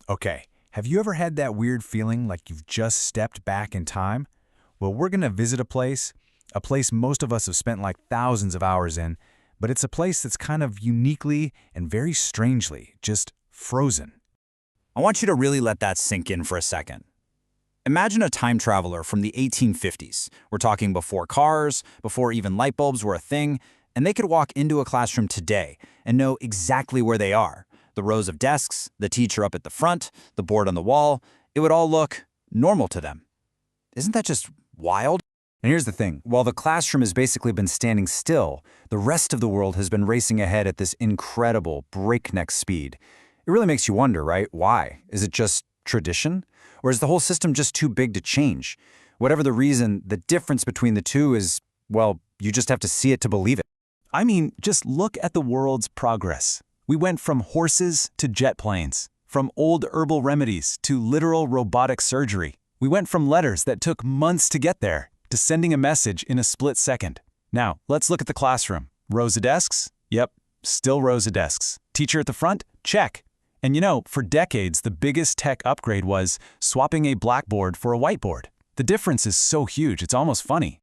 Okay, have you ever had that weird feeling like you've just stepped back in time? Well, we're going to visit a place most of us have spent like thousands of hours in, but it's a place that's kind of uniquely and very strangely just frozen. I want you to really let that sink in for a second. Imagine a time traveler from the 1850s. We're talking before cars, before even light bulbs were a thing, and they could walk into a classroom today and know exactly where they are. The rows of desks, the teacher up at the front, the board on the wall, it would all look normal to them. Isn't that just wild? And here's the thing, while the classroom has basically been standing still, the rest of the world has been racing ahead at this incredible breakneck speed. It really makes you wonder, right? Why? Is it just tradition? Or is the whole system just too big to change? Whatever the reason, the difference between the two is, well, you just have to see it to believe it. I mean, just look at the world's progress. We went from horses to jet planes, from old herbal remedies to literal robotic surgery. We went from letters that took months to get there to sending a message in a split second. Now, let's look at the classroom. Rows of desks? Yep, still rows of desks. Teacher at the front? Check. And you know, for decades, the biggest tech upgrade was swapping a blackboard for a whiteboard. The difference is so huge, it's almost funny.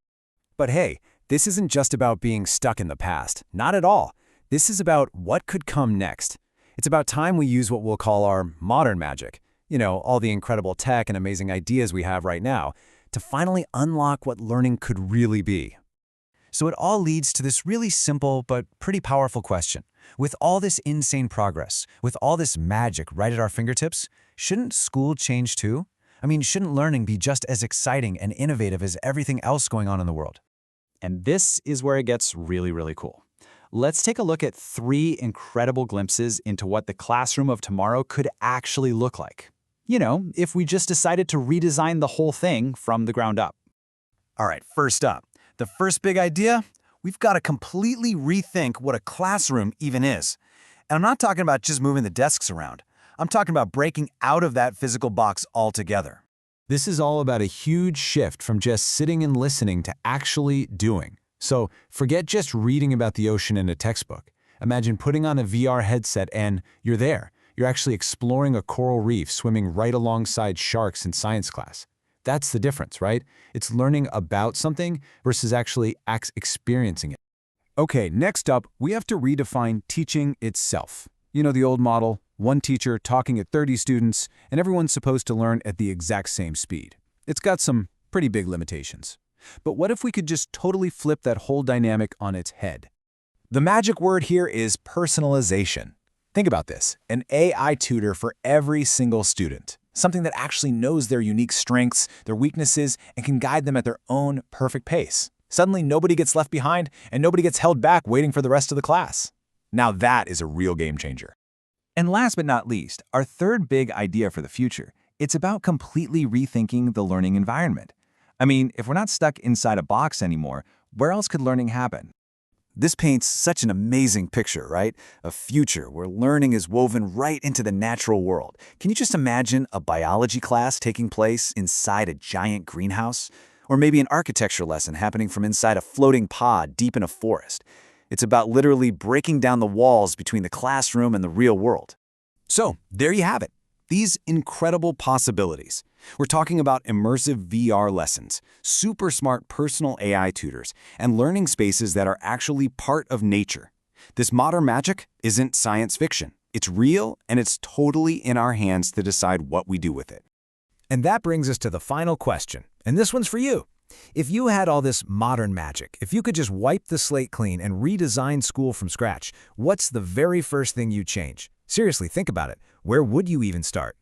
But hey, this isn't just about being stuck in the past. Not at all. This is about what could come next. It's about time we use what we'll call our modern magic. You know, all the incredible tech and amazing ideas we have right now, to finally unlock what learning could really be. So it all leads to this really simple but pretty powerful question. With all this insane progress, with all this magic right at our fingertips, shouldn't school change too? I mean, shouldn't learning be just as exciting and innovative as everything else going on in the world? And this is where it gets really, really cool. Let's take a look at 3 incredible glimpses into what the classroom of tomorrow could actually look like. You know, if we just decided to redesign the whole thing from the ground up. All right, first up, the first big idea, we've got to completely rethink what a classroom even is. And I'm not talking about just moving the desks around. I'm talking about breaking out of that physical box altogether. This is all about a huge shift from just sitting and listening to actually doing. So forget just reading about the ocean in a textbook. Imagine putting on a VR headset and you're there. You're actually exploring a coral reef swimming right alongside sharks in science class. That's the difference, right? It's learning about something versus actually experiencing it. Okay, next up, we have to redefine teaching itself. You know the old model, one teacher talking at 30 students, and everyone's supposed to learn at the exact same speed. It's got some pretty big limitations. But what if we could just totally flip that whole dynamic on its head? The magic word here is personalization. Think about this, an AI tutor for every single student. Something that actually knows their unique strengths, their weaknesses, and can guide them at their own perfect pace. Suddenly, nobody gets left behind, and nobody gets held back waiting for the rest of the class. Now that is a real game changer. And last but not least, our third big idea for the future, it's about completely rethinking the learning environment. I mean, if we're not stuck inside a box anymore, where else could learning happen? This paints such an amazing picture, right? A future where learning is woven right into the natural world. Can you just imagine a biology class taking place inside a giant greenhouse? Or maybe an architecture lesson happening from inside a floating pod deep in a forest. It's about literally breaking down the walls between the classroom and the real world. So, there you have it. These incredible possibilities. We're talking about immersive VR lessons, super smart personal AI tutors, and learning spaces that are actually part of nature. This modern magic isn't science fiction. It's real, and it's totally in our hands to decide what we do with it. And that brings us to the final question, and this one's for you. If you had all this modern magic, if you could just wipe the slate clean and redesign school from scratch, what's the very first thing you'd change? Seriously, think about it. Where would you even start?